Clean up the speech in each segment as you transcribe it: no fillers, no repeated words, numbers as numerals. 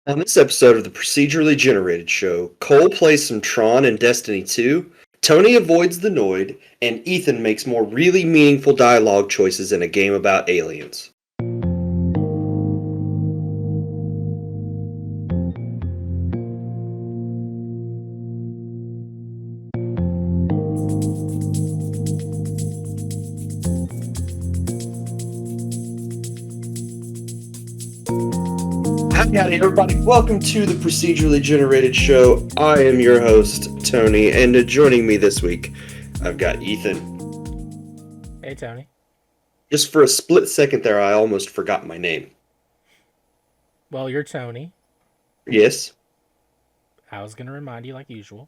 On this episode of the Procedurally Generated Show, Cole plays some Tron and Destiny 2, Tony avoids the Noid, and Ethan makes more really meaningful dialogue choices in a game about aliens. Howdy, everybody. Welcome to the Procedurally Generated Show. I am your host, Tony, and joining me this week, I've got Ethan. Hey, Tony. Just for a split second there, I almost forgot my name. Well, you're Tony. Yes? I was going to remind you like usual.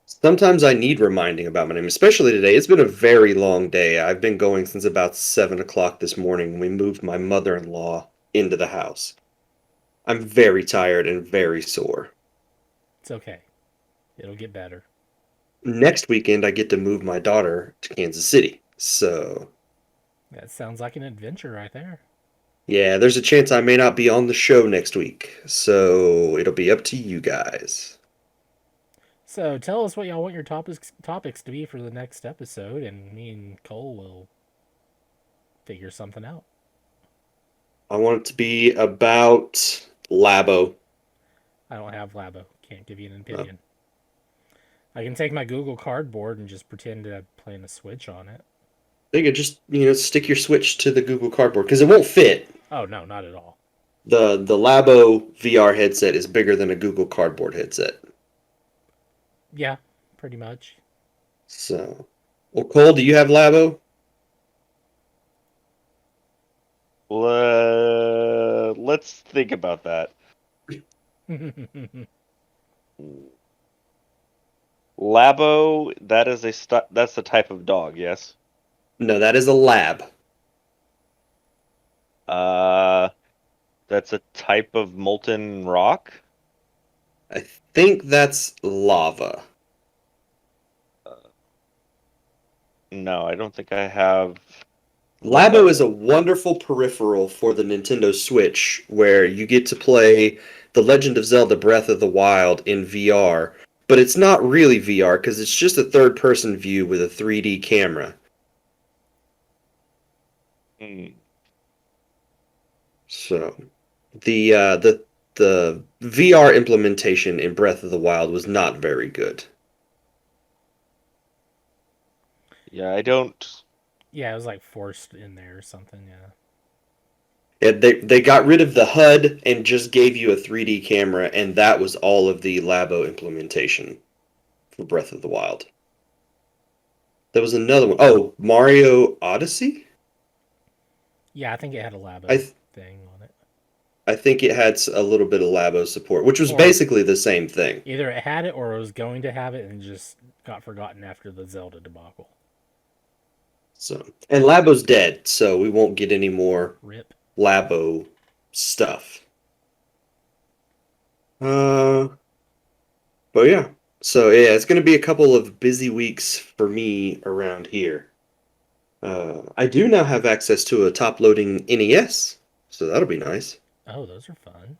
Sometimes I need reminding about my name, especially today. It's been a very long day. I've been going since about 7 o'clock this morning when we moved my mother-in-law into the house. I'm very tired and very sore. It's okay. It'll get better. Next weekend, I get to move my daughter to Kansas City. So, That sounds like an adventure right there. yeah, there's a chance I may not be on the show next week. So, it'll be up to you guys. So tell us what y'all want your topics to be for the next episode, and me and Cole will figure something out. I want it to be about Labo. I don't have Labo. Can't give you an Uh, opinion. I can take my Google Cardboard and just pretend to play a Switch on it. They could just, stick your Switch to the Google Cardboard because it won't fit. Oh, no, not at all. The Labo VR headset is bigger than a Google Cardboard headset. Yeah, pretty much. So, well, Cole, do you have Labo? Let's think about that. Labo, that's the type of dog, yes? No, that is a lab. Uh, that's a type of molten rock? I think that's lava. No, I don't think I have Labo is a wonderful peripheral for the Nintendo Switch where you get to play The Legend of Zelda Breath of the Wild in VR, but it's not really VR because it's just a third-person view with a 3D camera. Hmm. So, the VR implementation in Breath of the Wild was not very good. Yeah, I don't. Yeah, it was like forced in there or something, yeah. And they got rid of the HUD and just gave you a 3D camera, and that was all of the Labo implementation for Breath of the Wild. There was another one. Oh, Mario Odyssey? Yeah, I think it had a Labo I th- thing on it. I think it had a little bit of Labo support, which was Or basically the same thing. either it had it or it was going to have it and just got forgotten after the Zelda debacle. So, and Labo's dead, so we won't get any more Rip. Labo stuff. Uh, but yeah. So yeah, it's going to be a couple of busy weeks for me around here. I do now have access to a top-loading NES, so that'll be nice. Oh, those are fun.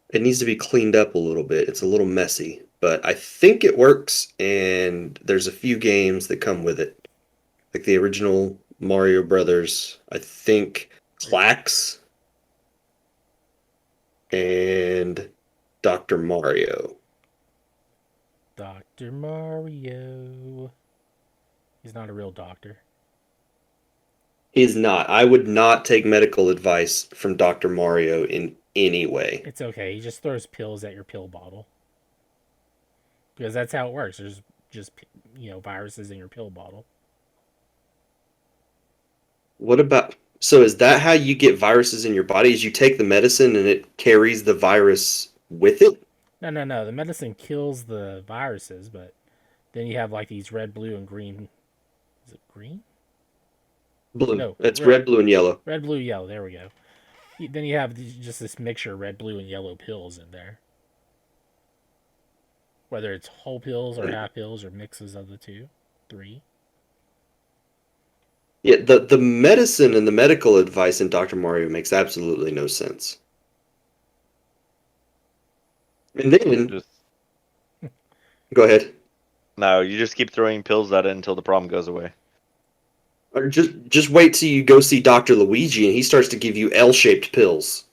It needs to be cleaned up a little bit. It's a little messy, but I think it works, and there's a few games that come with it. Like the original Mario Brothers, I think Clax and Dr. Mario. Dr. Mario. He's not a real doctor. He's not. I would not take medical advice from Dr. Mario in any way. It's okay. He just throws pills at your pill bottle. Because that's how it works. There's just, viruses in your pill bottle. What about so is that how you get viruses in your body? Is you take the medicine and it carries the virus with it? No. The medicine kills the viruses, but then you have like these red, blue, and green. Is it green? Blue. No, It's red, blue, and yellow. red, blue, yellow. There we go. Then you have just this mixture of red, blue, and yellow pills in there. Whether it's whole pills or half pills or mixes of the two, three. Yeah, the medicine and the medical advice in Dr. Mario makes absolutely no sense. And then, Just go ahead. no, you just keep throwing pills at it until the problem goes away. Or just wait till you go see Dr. Luigi and he starts to give you L-shaped pills.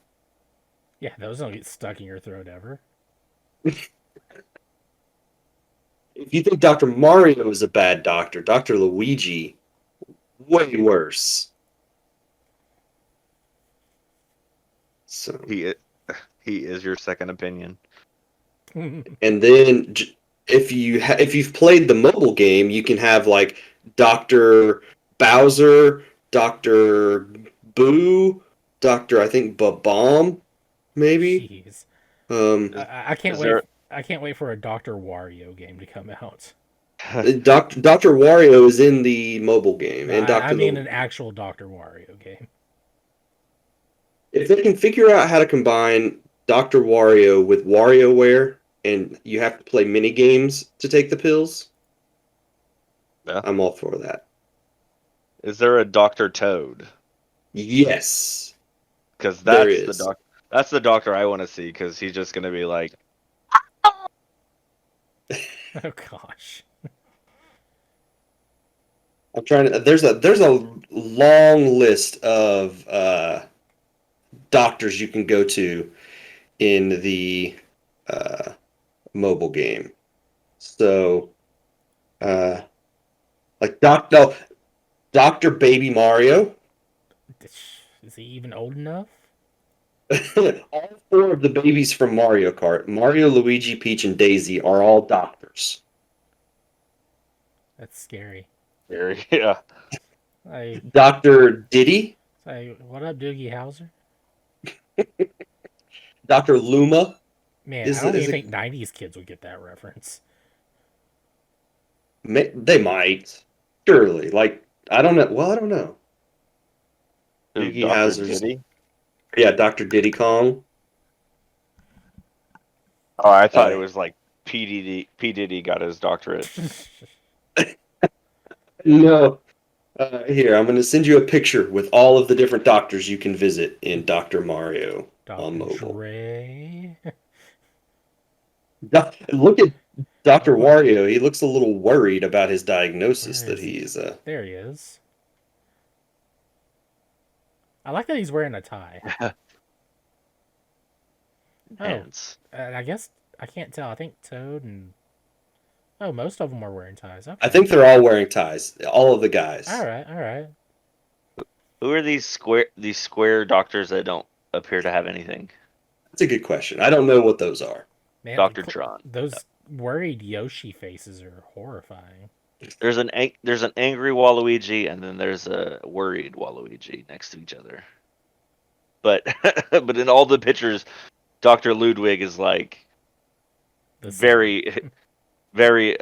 Yeah, those don't get stuck in your throat ever. If you think Dr. Mario is a bad doctor, Dr. Luigi, way worse. So, He i- he is your second opinion. and then if you've played the mobile game, you can have like Dr. Bowser, Dr. Boo, Dr. I think Bomb, maybe. Jeez, Um, I can't Is wait. there I can't wait for a Doctor Wario game to come out. Dr. Wario is in the mobile game, No, and I Dr. mean Lu. an actual Doctor Wario game. If they can figure out how to combine Dr. Wario with WarioWare, and you have to play mini games to take the pills, Yeah. I'm all for that. Is there a Dr. Toad? Yes, Because there that's the is. doc. That's the doctor I want to see. Because he's just gonna be like, Oh gosh. I'm trying to. There's a long list of doctors you can go to in the uh, mobile game. So, uh, like Doctor Baby Mario. Is he even old enough? All four of the babies from Mario Kart, Mario, Luigi, Peach, and Daisy, are all doctors. That's scary. yeah. I Dr. Diddy, say, what up, Doogie Howser? Dr. Luma Man, I is don't is even a, think '90s kids would get that reference. they might surely like I don't know. Well, I don't know. Who, Doogie Doctor Howser's Diddy? yeah, Dr. Diddy Kong. Oh, I thought it Uh, was like P Diddy. P Diddy got his doctorate. no, here I'm going to send you a picture with all of the different doctors you can visit in Dr. Mario on Dr. mobile. Dre. Look at Dr. Oh, Wario. He looks a little worried about his diagnosis where that is he? he's There he is. I like that he's wearing a tie. Oh, Hence. I guess I can't tell. I think Toad and most of them are wearing ties. I Okay. think they're all wearing ties. All of the All guys. right. All right. Who are these square doctors that don't appear to have anything? That's a good question. I don't know what those are. Man, Doctor Tron. those worried Yoshi faces are horrifying. There's an angry Waluigi and then there's a worried Waluigi next to each other. But but in all the pictures, Doctor Ludwig is like The same. very very.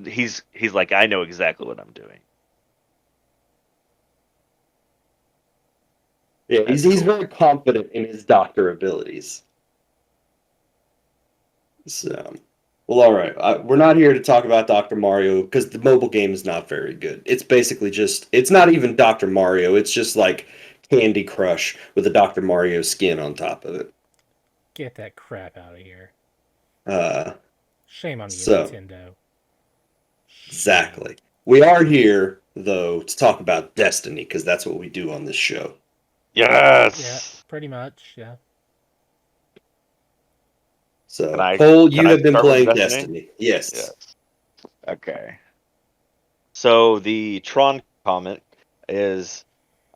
He's like, I know exactly what I'm doing. Yeah, That's he's cool. very confident in his doctor abilities. So, well, all right. We're not here to talk about Dr. Mario because the mobile game is not very good. It's basically just, it's not even Dr. Mario. It's just like Candy Crush with a Dr. Mario skin on top of it. Get that crap out of here. Uh, Shame on you, so, Nintendo. Shame. exactly. We are here, though, to talk about Destiny because that's what we do on this show. Yeah, Yes. pretty much. Yeah. Can So, I Cole, can you I have been start with playing Destiny? Destiny. Yes. Yes. Okay. So the Tron comet is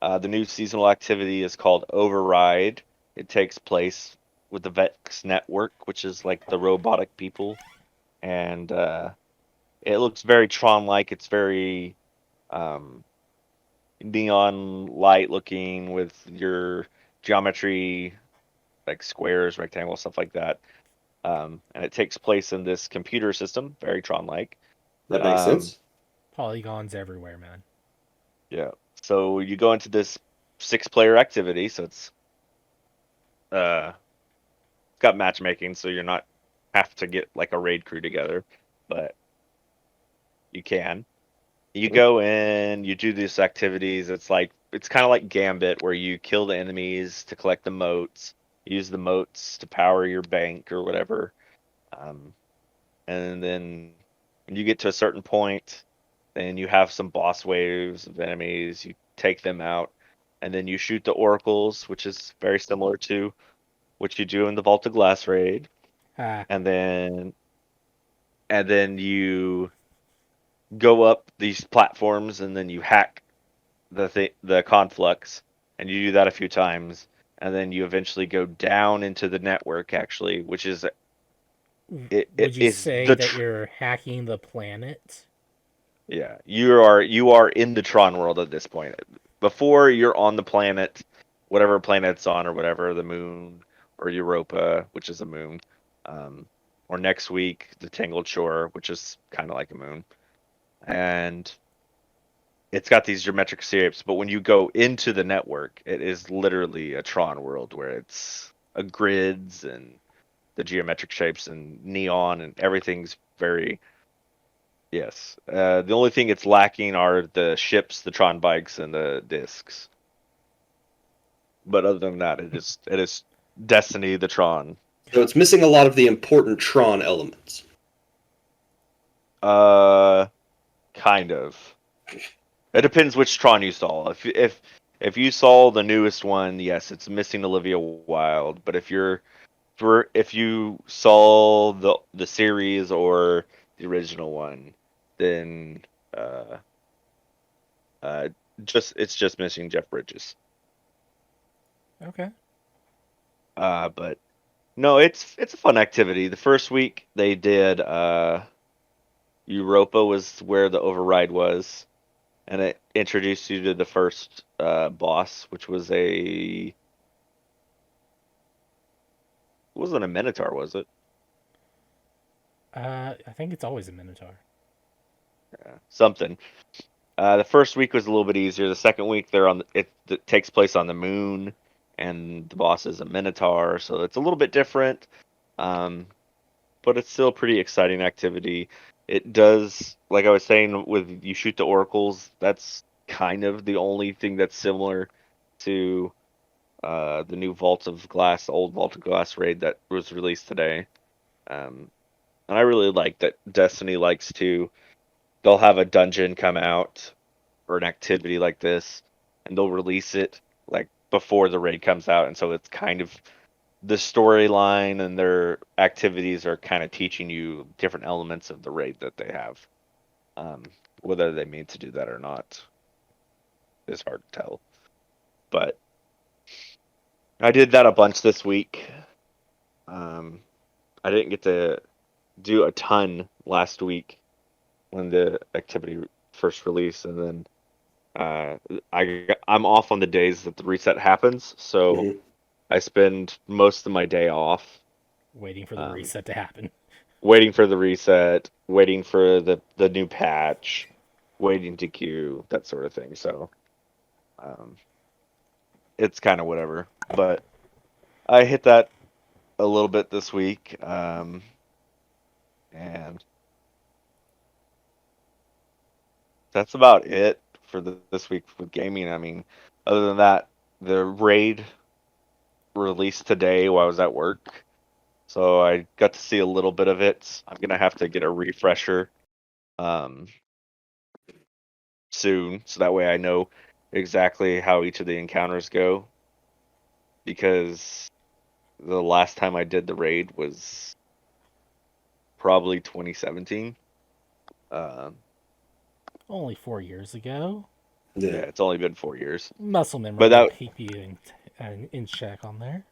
the new seasonal activity is called Override. It takes place with the Vex network, which is like the robotic people, and it looks very Tron-like. It's very um, neon light looking with your geometry, like squares, rectangles, stuff like that. And it takes place in this computer system, very Tron-like. That makes Um, sense. Polygons everywhere, man. yeah. So you go into this six-player activity, so uh, it's got matchmaking, so you're not have to get like a raid crew together, but you can. You go in, you do these activities. It's kind of like Gambit, where you kill the enemies to collect the motes, use the motes to power your bank or whatever. Um, and then when you get to a certain point, then you have some boss waves of enemies. You take them out, and then you shoot the oracles, which is very similar to what you do in the Vault of Glass raid. Ah, And then you go up these platforms, and then you hack the conflux, and you do that a few times, and then you eventually go down into the network, actually, which is it would you is say the that you're hacking the planet? yeah, you are in the Tron world at this point. Before, you're on the planet, whatever planet it's on, or whatever, the moon or Europa, which is a moon, um, or next week the Tangled Shore, which is kind of like a moon, and it's got these geometric shapes. But when you go into the network, it is literally a Tron world where it's a grids and the geometric shapes and neon and everything's very. Yes. The only thing it's lacking are the ships, the Tron bikes, and the discs. But other than that, it is Destiny, the Tron. So it's missing a lot of the important Tron elements. Uh, kind of. It depends which Tron you saw. If you saw the newest one, yes, it's missing Olivia Wilde. But if you saw the series or the original one, then uh uh it's just missing Jeff Bridges. Okay. But no, it's a fun activity. The first week they did Europa was where the override was, and it introduced you to the first boss, which was a it wasn't a Minotaur, was it? I think it's always a Minotaur. Something. The first week was a little bit easier. The second week it takes place on the moon, and the boss is a Minotaur, so it's a little bit different. Um, but it's still a pretty exciting activity. It does, like I was saying, with you shoot the oracles, that's kind of the only thing that's similar to the new old Vault of Glass raid that was released today. Um, and I really like that Destiny likes to, they'll have a dungeon come out or an activity like this, and they'll release it like before the raid comes out, and so it's kind of the storyline and their activities are kind of teaching you different elements of the raid that they have. Um, Whether they mean to do that or not is hard to tell. But I did that a bunch this week. Um, I didn't get to do a ton last week when the activity first released, and then I'm off on the days that the reset happens, so Mhm. I spend most of my day off. Waiting for the Um, reset to happen. Waiting for the reset, waiting for the new patch, waiting to queue, that sort of thing. So um, it's kind of whatever. But I hit that a little bit this week, and that's about it for this week with gaming. I mean, other than that, the raid released today while I was at work, so I got to see a little bit of it. I'm gonna have to get a refresher. Um, Soon, so that way I know exactly how each of the encounters go. Because the last time I did the raid was probably 2017. Um, Only 4 years ago. yeah, Yeah. it's only been 4 years, Muscle but memory will that keep you in check on there.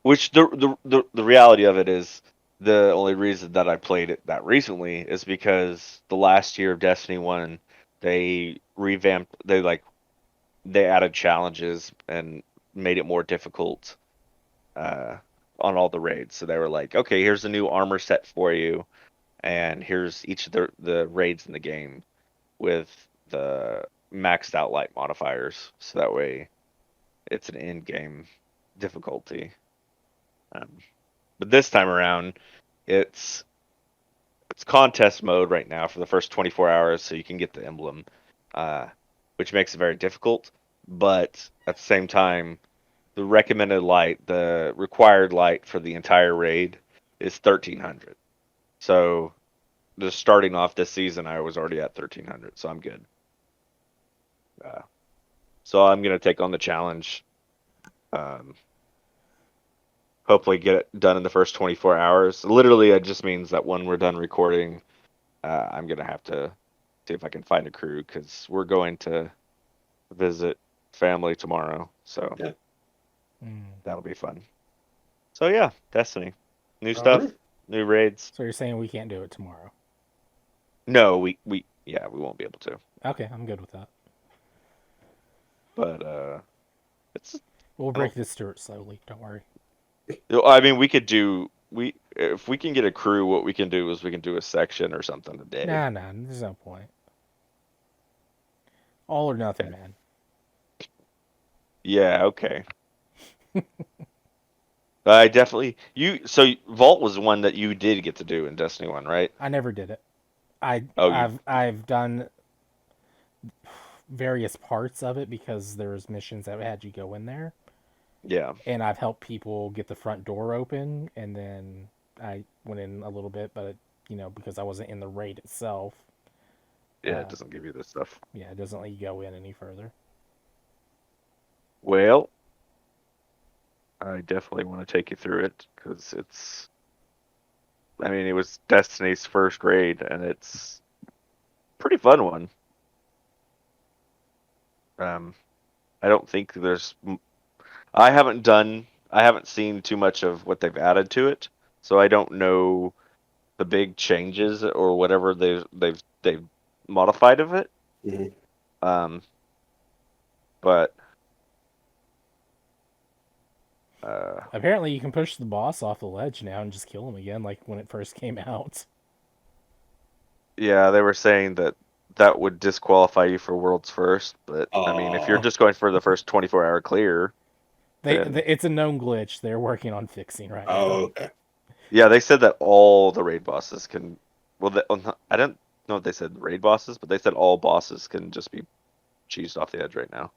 which the reality of it is the only reason that I played it that recently is because the last year of Destiny 1 they revamped they added challenges and made it more difficult uh, on all the raids. So they were like, okay, here's a new armor set for you, and here's each of the raids in the game with the maxed out light modifiers. So that way, it's an in-game difficulty. Um, but this time around, it's it's contest mode right now for the first 24 hours, so you can get the emblem, which makes it very difficult. But at the same time, the recommended light, the required light for the entire raid is 1300. So just starting off this season, I was already at 1300, so I'm good. So I'm gonna take on the challenge. Um, Hopefully, get it done in the first 24 hours. Literally, it just means that when we're done recording, I'm gonna have to see if I can find a crew because we're going to visit family tomorrow. So Yeah. that'll be fun. So yeah, Destiny, new All stuff, right. new raids. So you're saying we can't do it tomorrow? No, we yeah, we won't be able to. Okay, I'm good with that. But it's We'll break this to it slowly. Don't worry. I mean, we could do we if we can get a crew. What we can do is we can do a section or something a day. Nah, there's no point. All or nothing, man. Yeah, okay. I definitely so Vault was one that you did get to do in Destiny 1, right? I never did it. Oh, I've done various parts of it because there's missions that had you go in there, yeah. and I've helped people get the front door open, and then I went in a little bit, but because I wasn't in the raid itself, Yeah, it doesn't give you this stuff. yeah, it doesn't let you go in any further. Well, I definitely want to take you through it because I mean, it was Destiny's first raid and it's a pretty fun one. I don't think I haven't seen too much of what they've added to it, so I don't know the big changes or whatever they've modified of it. Mhm. But Apparently, you can push the boss off the ledge now and just kill him again, like when it first came out. yeah, they were saying that would disqualify you for World's First, but I mean, if you're Oh, just going for the first 24-hour clear, then It's a known glitch they're working on fixing right now. okay. yeah, they said that all the raid bosses can. Well, I don't know if they said raid bosses, but they said all bosses can just be cheesed off the edge right now.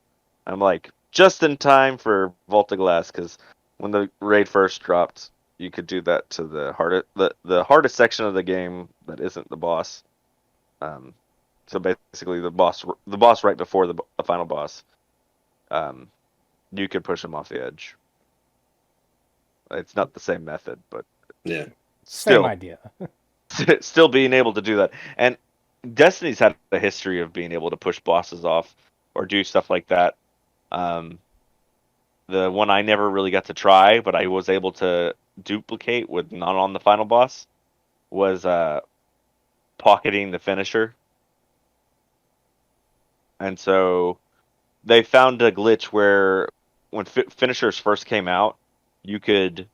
I'm like, just in time for Vault of Glass, because when the raid first dropped, you could do that to the hardest section of the game that isn't the boss. So basically, the boss right before the final boss, you could push him off the edge. It's not the same method, but Yeah. Same still, idea. still being able to do that. And Destiny's had a history of being able to push bosses off or do stuff like that. The one I never really got to try, but I was able to duplicate with not on the final boss was pocketing the finisher. And so they found a glitch where when finishers first came out, you could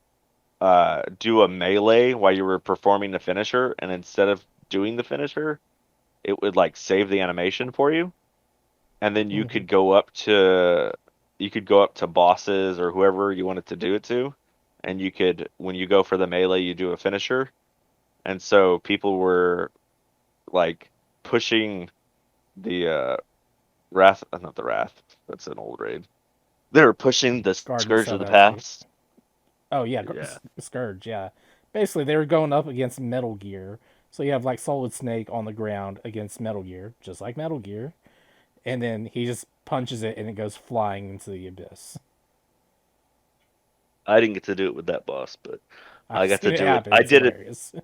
do a melee while you were performing the finisher, and instead of doing the finisher, it would like save the animation for you, and then you could go up to bosses or whoever you wanted to do it to, and you could when you go for the melee, you do a finisher, and so people were like pushing the wrath, not the wrath. That's an old raid. They were pushing the Garden scourge of the Salvaje. past. Oh yeah, Yeah. Scourge. Yeah, basically they were going up against Metal Gear. So you have like Solid Snake on the ground against Metal Gear, just like Metal Gear, and then he just punches it and it goes flying into the abyss. I didn't get to do it with that boss, but I I've got seen to it do it. happen. I It's did it. hilarious.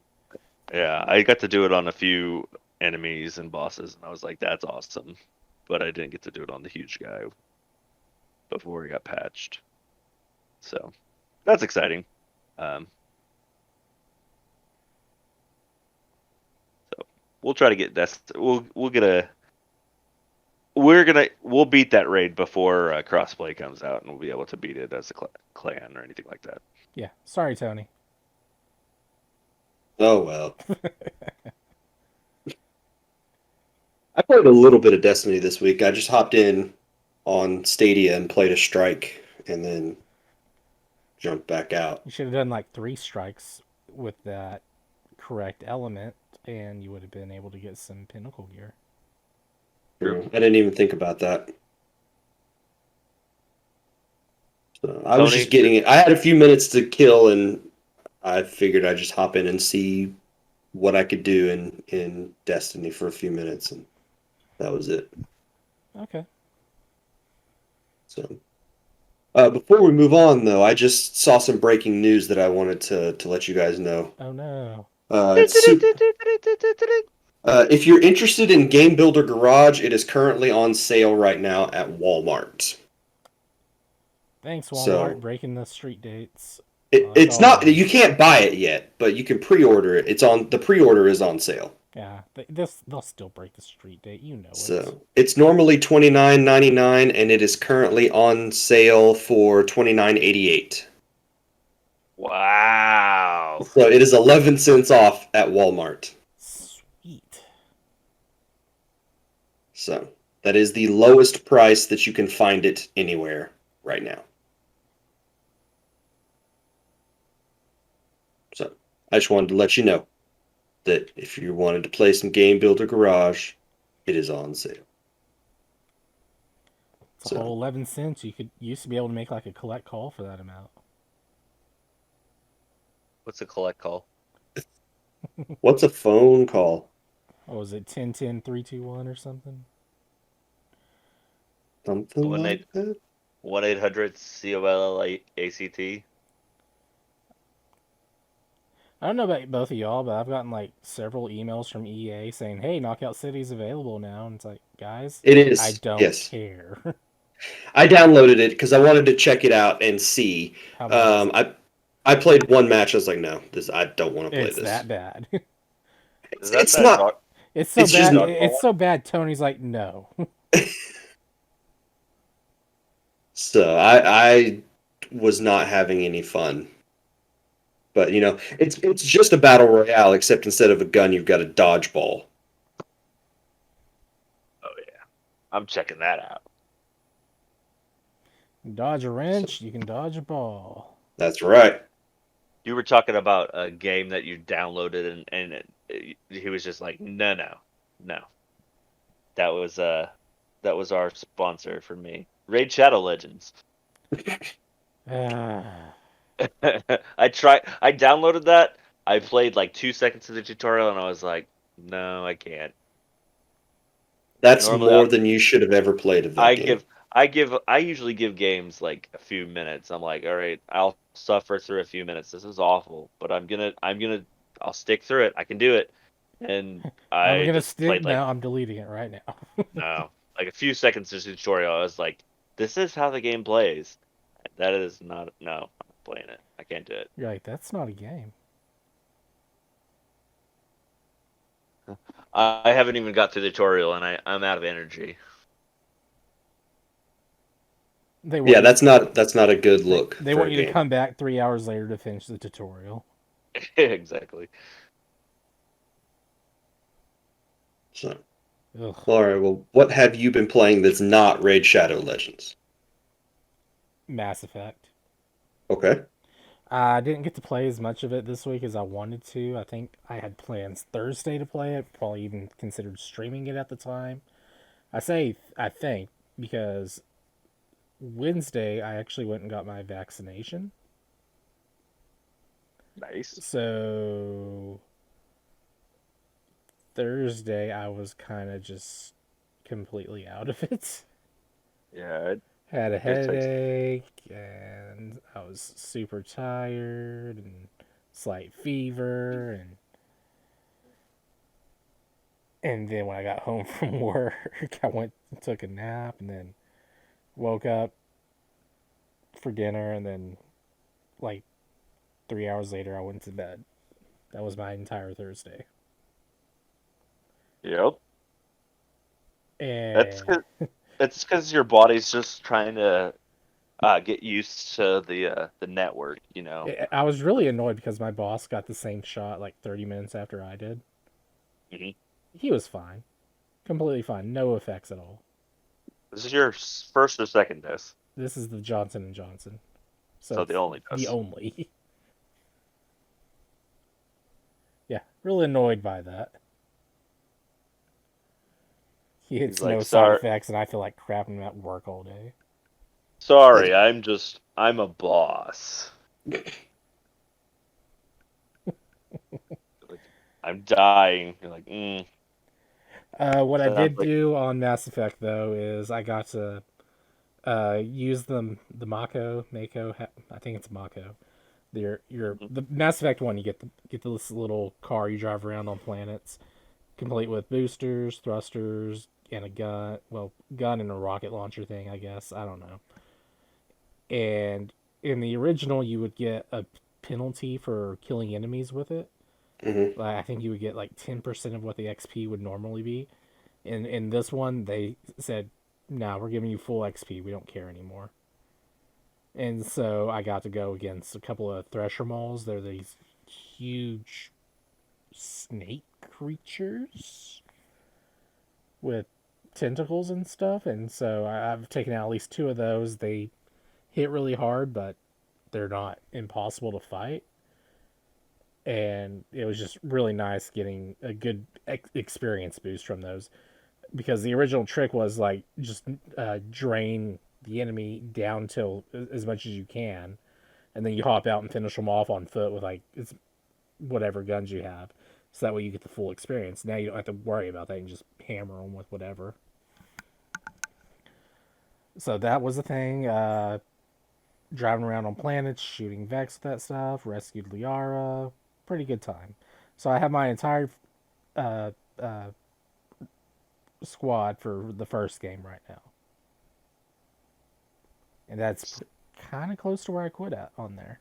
Yeah, I got to do it on a few enemies and bosses, and I was like, that's awesome. But I didn't get to do it on the huge guy before he got patched. So that's exciting. Um, so we'll try to get that. We'll get a. We'll beat that raid before crossplay comes out, and we'll be able to beat it as a clan or anything like that. Yeah. Sorry, Tony. Oh well. I played a little bit of Destiny this week. I just hopped in on Stadia and played a strike and then jumped back out. You should have done like 3 strikes with that correct element, and you would have been able to get some pinnacle gear. True. I didn't even think about that. So I was Tony, just getting it. I had a few minutes to kill, and I figured I'd just hop in and see what I could do in Destiny for a few minutes, and that was it. Okay. So, before we move on, though, I just saw some breaking news that I wanted to let you guys know. Oh no. If you're interested in Game Builder Garage, it is currently on sale right now at Walmart. Thanks, Walmart, So breaking the street dates. That's it's all I not need. you can't buy it yet, but you can pre-order it. The pre-order is on sale. Yeah, they'll still break the street date. You know it. So it's normally $29.99, and it is currently on sale for $29.88. wow. So it is 11 cents off at Walmart. Sweet. So that is the lowest price that you can find it anywhere right now. So I just wanted to let you know that if you wanted to play some Game Builder Garage, it is on sale. It's a whole 11 cents. You used to be able to make like a collect call for that amount. What's a collect call? What's a phone call? What was it, 10-10-3-2-1 or something? Something One like eight that? 1-800-COLLACT. I don't know about both of y'all, but I've gotten like several emails from EA saying, "Hey, Knockout City's available now." And it's like, guys, It I is. don't Yes. care. I downloaded it because I wanted to check it out and see. How bad is it? I played one match. I was like, no, I don't want to play It's this. that bad. Is It's that not. dark? It's so It's just bad. not. It's so bad. Tony's like, no. So I was not having any fun. But it's just a battle royale, except instead of a gun, you've got a dodgeball. Oh yeah, I'm checking that out. Dodge a So wrench, you can dodge a ball. that's right. You were talking about a game that you downloaded, he was just like, no, no, no. That was our sponsor for me, Raid Shadow Legends. Ah, I downloaded that. I played like 2 seconds of the tutorial, and I was like, no, I can't. That's Normally, more than you should have ever played of that I game. give I usually give games like a few minutes. I'm like, all right, I'll suffer through a few minutes. This is awful, but I'll stick through it. I can do it. And I'm I gonna just stick played like now. I'm deleting it right now. no, like a few seconds of the tutorial. I was like, this is how the game plays. That is not no, I'm not playing it. I can't do it. You're like, that's not a game. I haven't even got through the tutorial, and I'm out of energy. They want Yeah, you. that's not a good look They for want a you to game. come back 3 hours later to finish the tutorial. Exactly. So, Ugh. all right. Well, what have you been playing that's not Raid Shadow Legends? Mass Effect. Okay. I didn't get to play as much of it this week as I wanted to. I think I had plans Thursday to play it. Probably even considered streaming it at the time. I say I think because Wednesday I actually went and got my vaccination. Nice. So Thursday I was kind of just completely out of it. Yeah, Had a it takes. headache and I was super tired and slight fever and then when I got home from work I went and took a nap and then woke up for dinner and then like 3 hours later I went to bed. That was my entire Thursday. Yep. That's And cause, it's because your body's just trying to get used to the network. I was really annoyed because my boss got the same shot like 30 minutes after I did. Hmm. He was fine. Completely fine. No effects at all. This is your first or second dose, This is the Johnson and Johnson. So so the it's only the dose. only. Yeah. Really annoyed by that. He He's hits like, no side sorry, effects, and I feel like crapping him at work all day. sorry, I'm a boss. Like, I'm dying. You're like, What I sounds did like. do on Mass Effect though is I got to use the Mako. I think it's Mako. The Mass Effect one. You get this little car you drive around on planets, complete with boosters, thrusters, and a gun. Well, gun and a rocket launcher thing, I guess. I don't know. And in the original, you would get a penalty for killing enemies with it. Hmm. Like, I think you would get like 10% of what the XP would normally be. In this one, they said, "No, we're giving you full XP. We don't care anymore." And so I got to go against a couple of Thresher Mauls. They're these huge snake creatures with tentacles and stuff. And so I've taken out at least two of those. They hit really hard, but they're not impossible to fight. And it was just really nice getting a good experience boost from those, because the original trick was like just drain the enemy down till as much as you can, and then you hop out and finish them off on foot with like whatever guns you have, so that way you get the full experience. Now you don't have to worry about that. You can just hammer them with whatever. So that was the thing. Driving around on planets, shooting Vex with that stuff, rescued Liara. Pretty good time. So I have my entire uh, uh, squad for the first game right now. And that's kind of close to where I quit at on there.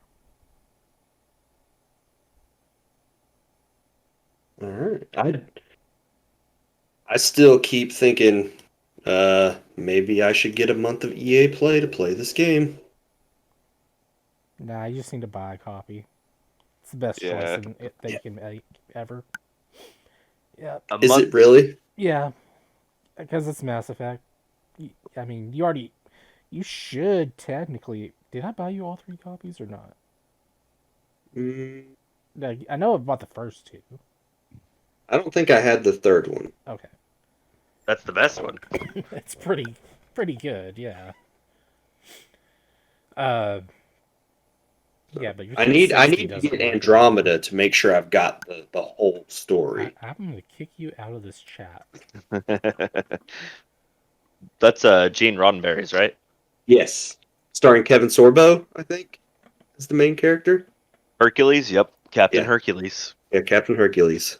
All right. I still keep thinking maybe I should get a month of EA Play to play this game. Nah, you just need to buy a copy. It's the best choice Yeah, that you can make ever. Yeah, a Is month. it really? yeah, because it's Mass Effect. I mean, you should technically. Did I buy you all three copies or not? Mm, Like, I know I bought the first two. I don't think I had the third one. Okay, That's the best one. it's pretty good. Yeah. Uh, yeah, but your I 360 need to doesn't get work anymore. Andromeda to make sure I've got the whole story. I'm gonna kick you out of this chat. That's Gene Roddenberry's, right? Yes. Starring Kevin Sorbo, I think, is the main character. Hercules. Yep, Captain Yeah. Hercules. Yeah, Captain Hercules.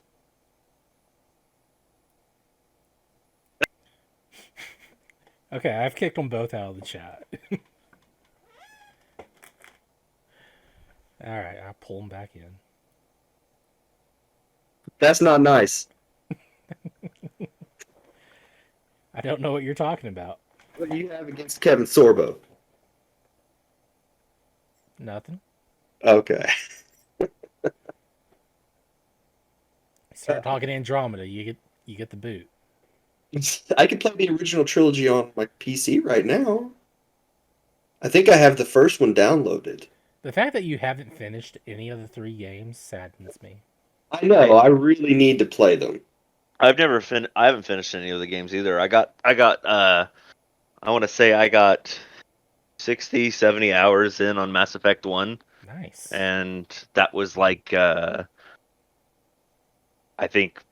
Okay, I've kicked them both out of the chat. All right, I'll pull them back in. That's not nice. I don't know what you're talking about. What do you have against Kevin Sorbo? Nothing. Okay. Start talking Andromeda, you get the boot. I can play the original trilogy on my PC right now. I think I have the first one downloaded. The fact that you haven't finished any of the three games saddens me. I know, I really need to play them. I haven't finished any of the games either. I want to say I got 60, 70 hours in on Mass Effect 1, Nice. and that was like I think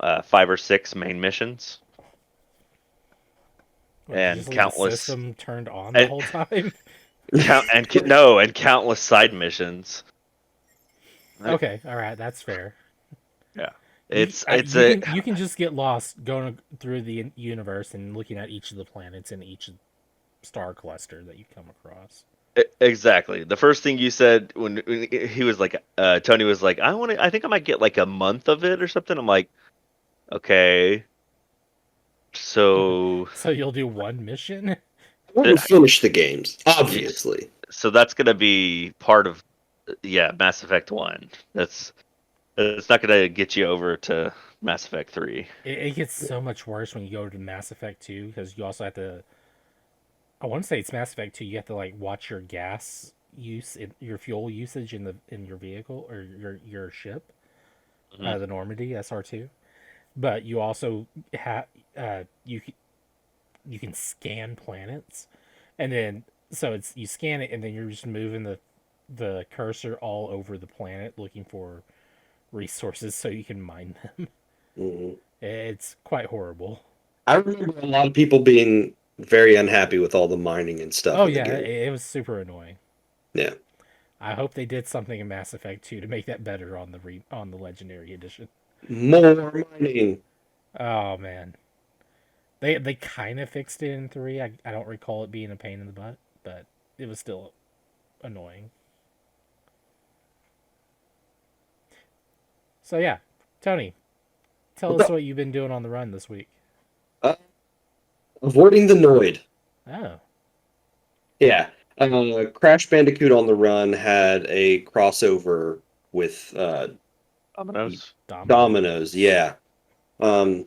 5 or 6 main missions What, did you and just leave the countless system turned on the and whole time? and countless side missions. Right. Okay, all right, that's fair. Yeah. You, It's I, it's a you can just get lost going through the universe and looking at each of the planets and each star cluster that you come across. Exactly. The first thing you said when he was like, Tony was like, I think I might get like a month of it or something. I'm like, okay. So, So you'll do one mission? I want to finish the games, obviously. so that's gonna be part of, yeah, Mass Effect 1. It's not gonna get you over to Mass Effect 3. It gets so much worse when you go to Mass Effect 2, because you also have to. I want to say it's Mass Effect 2. You have to like watch your gas use, your fuel usage in your vehicle or your ship, Mhm. the Normandy SR2. But you also have you can scan planets, and then so it's you scan it, and then you're just moving the cursor all over the planet looking for resources so you can mine them. Mhm. It's quite horrible. I remember a lot of people being very unhappy with all the mining and stuff Oh in the yeah, game. it was super annoying. Yeah. I hope they did something in Mass Effect 2 to make that better on the Legendary Edition. More mining. Oh man, they kind of fixed it in 3. I don't recall it being a pain in the butt, but it was still annoying. So yeah, Tony, tell What's us up? what you've been doing on the run this week. Uh, avoiding the Noid. Oh, Yeah. Crash Bandicoot on the Run had a crossover with Dominoes. Dominoes, Dominoes. yeah. Um,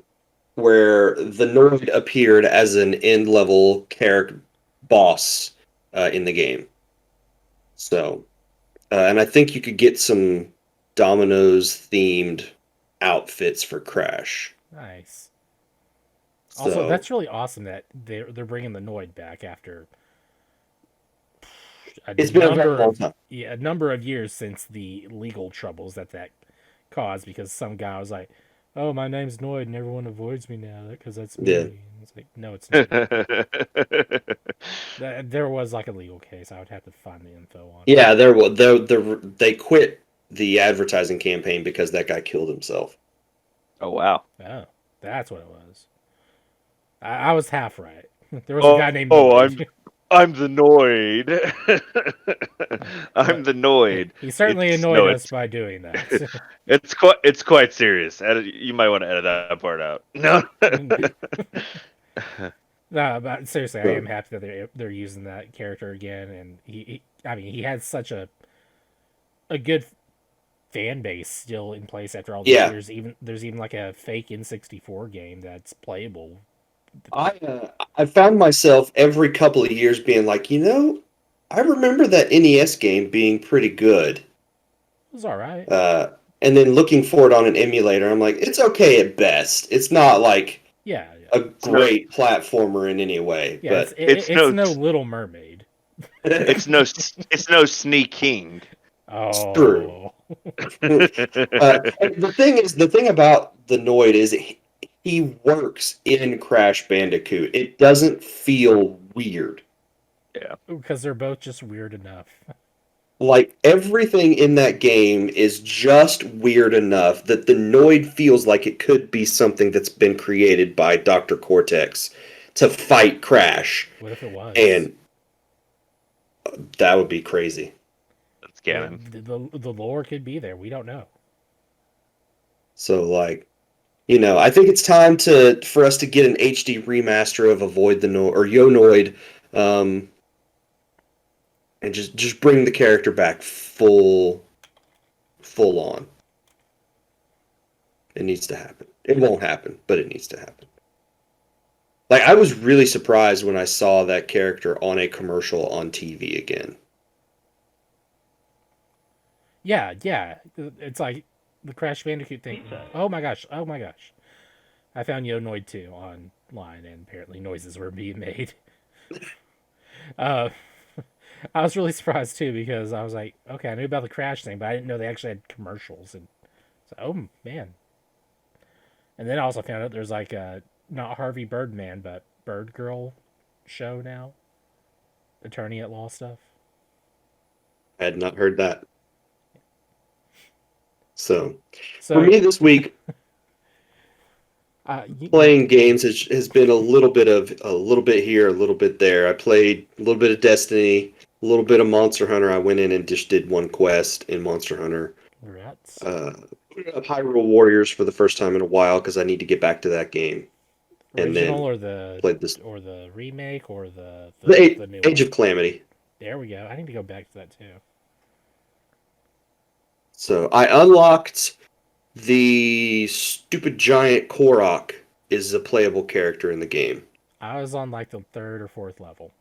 where the Noid appeared as an end level character boss in the game. So, and I think you could get some Dominoes themed outfits for Crash. Nice. Also, So that's really awesome that they're bringing the Noid back after a it's been a very number long of time. yeah, a number of years since the legal troubles that caused because some guy was like, "Oh, my name's Noid and everyone avoids me now because that's me." Yeah. And it's like, "No, it's not." There was like a legal case. I would have to find the info on it. Yeah, there was they quit the advertising campaign because that guy killed himself. Oh wow. Oh, that's what it was. I was half right. There was a guy Oh, named oh, I'm Noid. I'm the Noid. Well, I'm the Noid. he certainly It's annoyed no, us it's by doing that. it's quite serious. You might want to edit that part out. No. No, but seriously, I am So, happy that they're using that character again, and I mean, he had such a good fan base still in place after all these yeah, years. Even there's even like a fake N64 game that's playable. I found myself every couple of years being like, I remember that NES game being pretty good. It was all right. Uh, and then looking for it on an emulator, I'm like, it's okay at best. It's not like Yeah, yeah, a It's no great platformer in any way, yeah. but it's It's no no Little Mermaid. it's no Sneak King. it's true. Oh, And the thing about the Noid is he works in Crash Bandicoot. It doesn't feel weird. Yeah. because they're both just weird enough. Like everything in that game is just weird enough that the Noid feels like it could be something that's been created by Dr. Cortex to fight Crash, What if it was? and that would be crazy. That's canon. The lore could be there. We don't know. So like, I think it's time for us to get an HD remaster of Avoid the Noid or Yo Noid, um, and just bring the character back full on. It needs to happen. It won't happen, but it needs to happen. Like I was really surprised when I saw that character on a commercial on TV again. Yeah, yeah. It's like the Crash Bandicoot thing. Oh my gosh! Oh my gosh! I found Yo Noid 2 online, and apparently noises were being made. Uh, I was really surprised too because I was like, okay, I knew about the Crash thing, but I didn't know they actually had commercials. And so, oh man! And then I also found out there's like a not Harvey Birdman, but Bird Girl show now, attorney at law stuff. I had not heard that. So for So, me this week, playing games has been a little bit here, a little bit there. I played a little bit of Destiny, a little bit of Monster Hunter. I went in and just did one quest in Monster Hunter. rats. Uh, Put up Hyrule Warriors for the first time in a while because I need to get back to that game. And Original then or played this the remake or the the the new Age one. of Calamity. There we go. I need to go back to that too. So I unlocked the stupid giant Korok is a playable character in the game. I was on like the third or fourth level.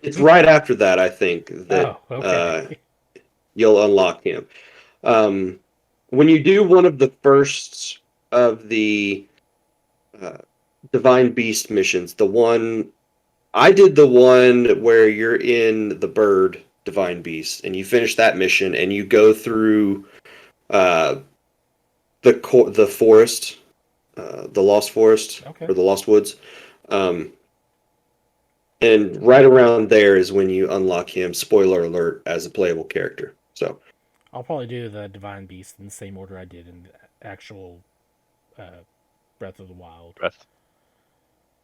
It's right after that I think that Oh, okay. you'll unlock him. When you do one of the first of the uh, Divine Beast missions, I did the one where you're in the bird Divine Beast, and you finish that mission, and you go through uh, the forest, the Lost Forest Okay. or the Lost Woods, um, and right around there is when you unlock him. Spoiler alert! As a playable character. So I'll probably do the Divine Beast in the same order I did in the actual uh, Breath of the Wild. Breath.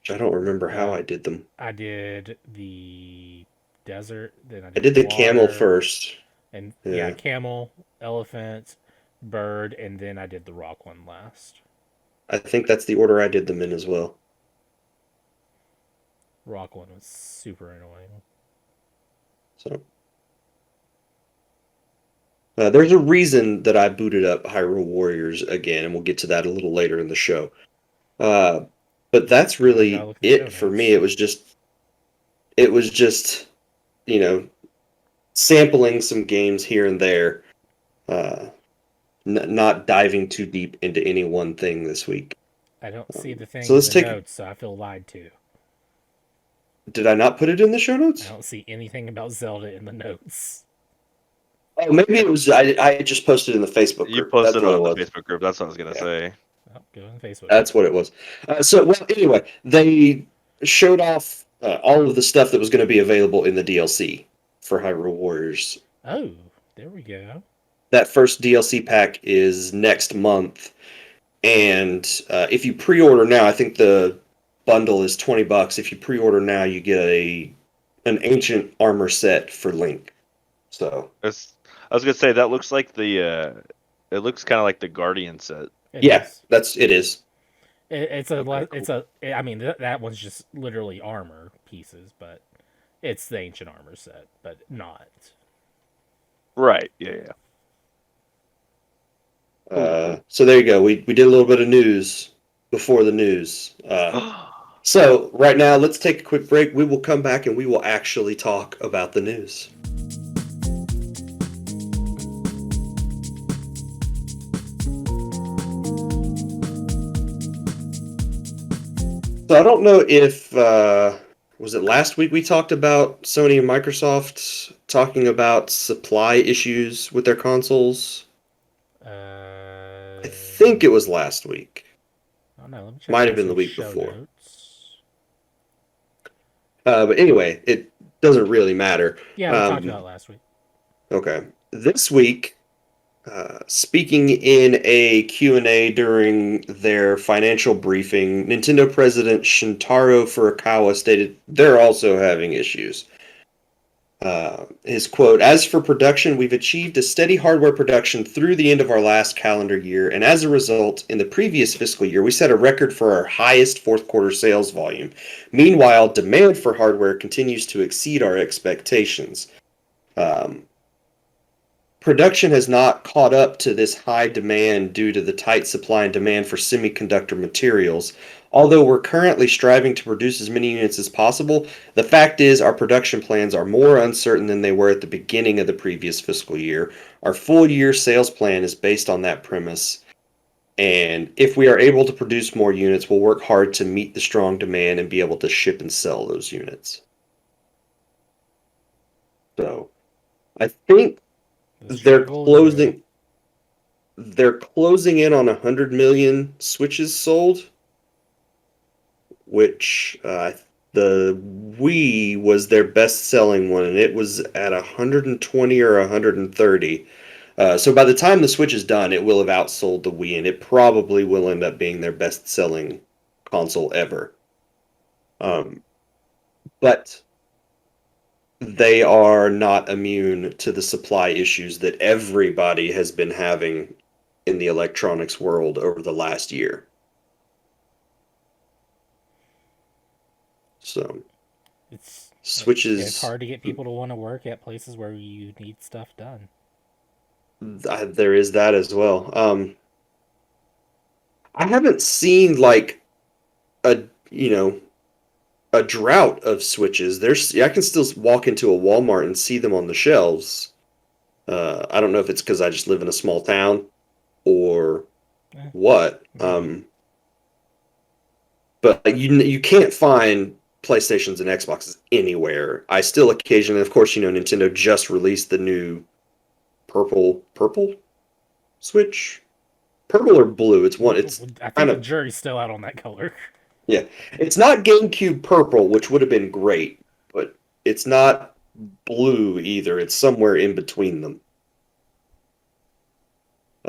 I don't remember how Uh, I did them. I did the desert, then I I did did the the camel water, first. and yeah, Yeah, camel, elephant, bird, and then I did the rock one last. I think that's the order I did them in as well. Rock one was super annoying. So there's a reason that I booted up Hyrule Warriors again, and we'll get to that a little later in the show. Uh, but that's Now I gotta really look at the show it for me. notes. It was just you know sampling some games here and there, uh, not diving too deep into any one thing this week. I don't see the So thing in let's the take. notes, so I feel lied to. Did I not put it in the show I notes? don't see anything about Zelda in the notes. Oh, maybe it was. I just posted in the Facebook You group. That's posted what it it on the was. Facebook group. That's what I was gonna Yeah, say. Oh, go in the Facebook that's group. what it was. Well, anyway, they showed off all of the stuff that was going to be available in the DLC for Hyrule Warriors. Oh, there we go. That first DLC pack is next month, and if you pre-order now, I think the bundle is $20. If you pre-order now, you get an ancient armor set for Link. So I was gonna say that looks like it looks kind of like the Guardian set. It yeah, is. it is. It's Okay, cool. it's a. I mean, that one's just literally armor pieces, but it's the ancient armor set, but not. Right. Yeah. Yeah. Cool. So there you go. We did a little bit of news before the news. So right now, let's take a quick break. We will come back and we will actually talk about the news. So I don't know if was it last week we talked about Sony and Microsoft talking about supply issues with their consoles. I think it was last week. Oh no, let me check Might have been the Leslie's week show before. notes. But anyway, it doesn't really matter. Yeah, we talked about it last week. Okay. This week, speaking in a Q&A during their financial briefing, Nintendo President Shintaro Furukawa stated they're also having issues. His quote, "As for production, we've achieved a steady hardware production through the end of our last calendar year, and as a result, in the previous fiscal year, we set a record for our highest fourth quarter sales volume. Meanwhile, demand for hardware continues to exceed our expectations. Um, Production has not caught up to this high demand due to the tight supply and demand for semiconductor materials. Although we're currently striving to produce as many units as possible, the fact is our production plans are more uncertain than they were at the beginning of the previous fiscal year. Our full year sales plan is based on that premise. And if we are able to produce more units, we'll work hard to meet the strong demand and be able to ship and sell those units." So I think The they're struggle is real. closing in on 100 million Switches sold, which the Wii was their best-selling one, and it was at 120 or 130. So by the time the Switch is done, it will have outsold the Wii, and it probably will end up being their best-selling console ever. But they are not immune to the supply issues that everybody has been having in the electronics world over the last year. So It's switches, hard to get people to want to work at places where you need stuff done. there is that as well. I haven't seen like a a drought of switches. I can still walk into a Walmart and see them on the shelves. I don't know if it's because I just live in a small town or Eh, what. maybe. But you can't find PlayStations and Xboxes anywhere. I still occasionally, of course, Nintendo just released the new purple Switch, purple or blue. It's one. It's I think kind the of jury's still out on that color. yeah. It's not GameCube purple, which would have been great, but it's not blue either. It's somewhere in between them.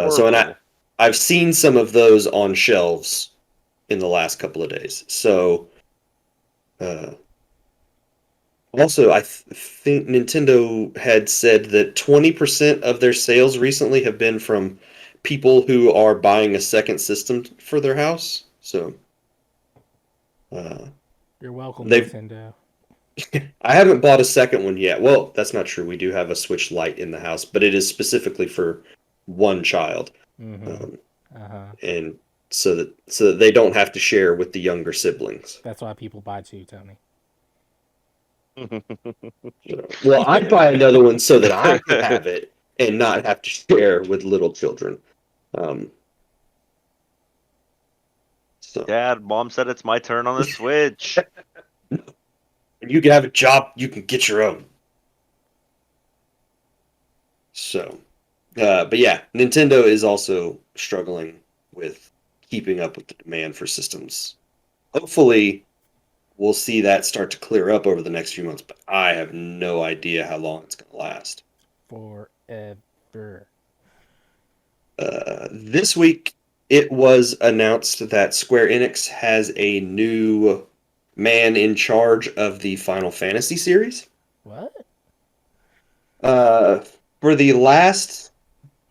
So, and Purple. I've seen some of those on shelves in the last couple of days. So, uh, also, think Nintendo had said that 20% of their sales recently have been from people who are buying a second system for their house. So, uh, You're welcome, they've Nintendo. I haven't bought a second one yet. Well, that's not true. We do have a Switch Lite in the house, but it is specifically for one child, Mm-hmm. um, Uh-huh. and so that they don't have to share with the younger siblings. That's why people buy two, Tony. Well, I'd buy another one so that I could have it and not have to share with little children. Um, so, Dad, Mom said it's my turn on the Switch. and you can have a job, you can get your own. So, but yeah, Nintendo is also struggling with keeping up with the demand for systems. Hopefully, we'll see that start to clear up over the next few months, but I have no idea how long it's going to last. Forever. This week, it was announced that Square Enix has a new man in charge of the Final Fantasy series. What? Uh, for the last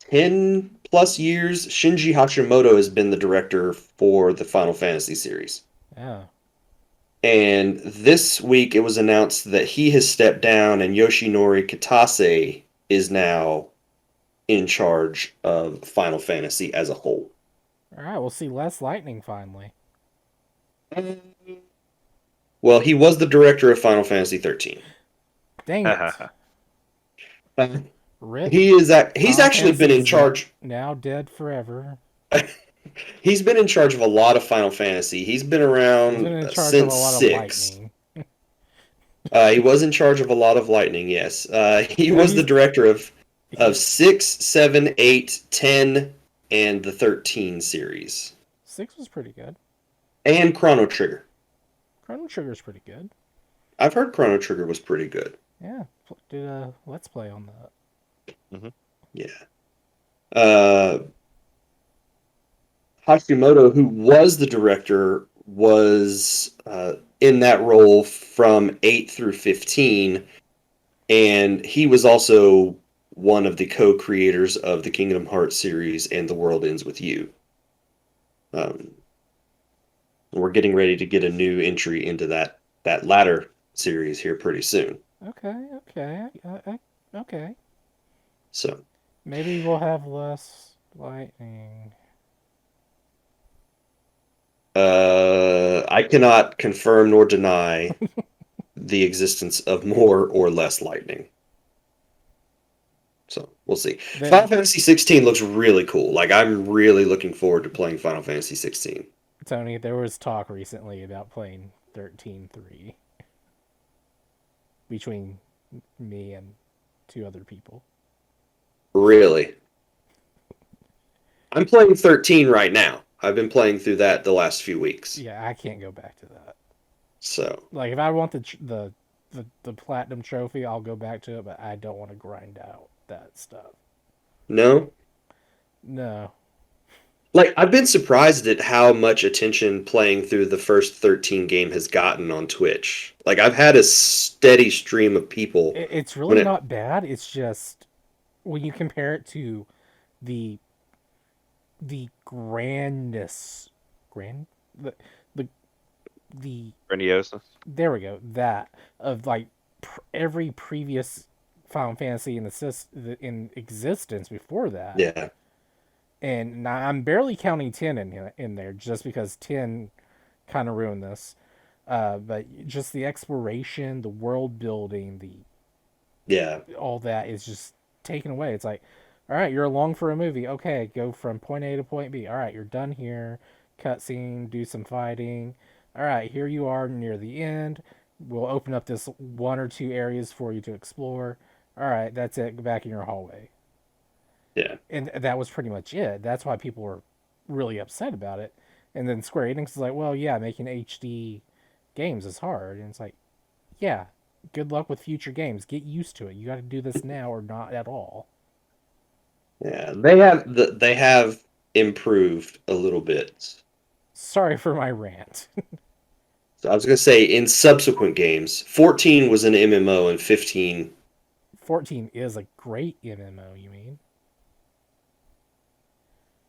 10 plus years, Shinji Hashimoto has been the director for the Final Fantasy series. Oh. And this week it was announced that he has stepped down and Yoshinori Kitase is now in charge of Final Fantasy as a whole. Alright, we'll see less lightning finally. Well, he was the director of Final Fantasy 13. Dang it. Rip. He's Final actually Fantasy been in is charge. now dead forever. He's been in charge of a lot of Final Fantasy. He's been He's been around in charge of a since lot of 6. lightning. He was in charge of a lot of lightning, yes. He No, was the director of he 6, 7, 8, 10, and the 13 series. 6 was pretty good. And Chrono Trigger. Chrono Trigger's pretty good. I've heard Chrono Trigger was pretty good. Yeah, did a let's play on that. Mm-hmm. Yeah. Uh, Hashimoto, who was the director, was in that role from 8 through 15, and he was also one of the co-creators of the Kingdom Hearts series and The World Ends With You. We're getting ready to get a new entry into that latter series here pretty soon. Okay. So Maybe we'll have less lightning. I cannot confirm nor deny the existence of more or less lightning. So we'll see. Final Fantasy 16 looks really cool. Like I'm really looking forward to playing Final Fantasy 16. Tony, there was talk recently about playing 13.3 between me and two other people. Really? I'm playing 13 right now. I've been playing through that the last few weeks. Yeah, I can't go back to that. So, Like, if I want the platinum trophy, I'll go back to it, but I don't want to grind out that stuff. no? No. Like, I've been surprised at how much attention playing through the first 13 game has gotten on Twitch. Like, I've had a steady stream of people It's when really not bad. It's just when you compare it to the grandness grand the the Grandiosa. there we go, that of like every previous Final Fantasy in existence before that. yeah. And now I'm barely counting 10 in there just because 10 kind of ruined this. But just the exploration, the world building, Yeah. all that is just taken away. It's like, all right, you're along for a movie. Okay, go from point A to point B. All right, you're done here. Cutscene, do some fighting. All right, here you are near the end. We'll open up this one or two areas for you to explore. All right, that's it. Go back in your hallway. Yeah. And that was pretty much it. That's why people were really upset about it. And then Square Enix is like, well, yeah, making HD games is hard. And it's like, yeah, good luck with future games. Get used to it. You got to do this now or not at all. Yeah, they have improved a little bit. Sorry for my rant. So I was gonna say in subsequent games, 14 was an MMO and 15. 14 is a great MMO, you mean?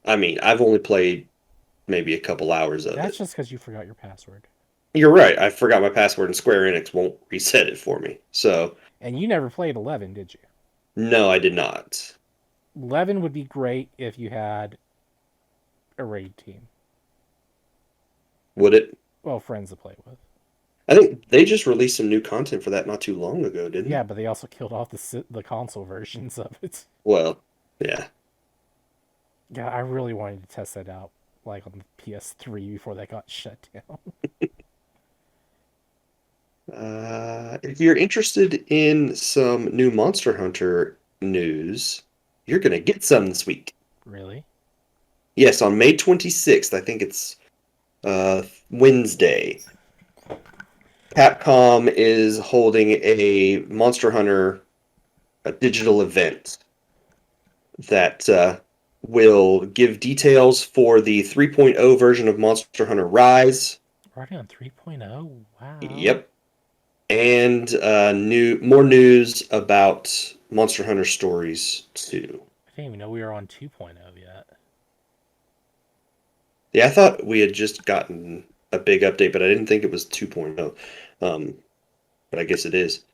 I mean, I've only played maybe a couple hours of That's it. just because you forgot your password. You're right. I forgot my password, and Square Enix won't reset it for me. So And you never played 11, did you? no, I did not. 11 would be great if you had a raid team. Would it? Well, friends to play with. I think they just released some new content for that not too long ago, didn't Yeah, they? but they also killed off the console versions of it. Well, yeah. Yeah, I really wanted to test that out, like on the PS3 before that got shut down. If you're interested in some new Monster Hunter news, you're gonna get some this week. Really? Yes, on May 26th, I think it's Wednesday. Capcom is holding a Monster Hunter digital event that will give details for the 3.0 version of Monster Hunter Rise. Already on 3.0? Wow. Yep. And more news about Monster Hunter Stories 2. I didn't even know we were on 2.0 yet. Yeah, I thought we had just gotten a big update, but I didn't think it was 2.0. But I guess it is.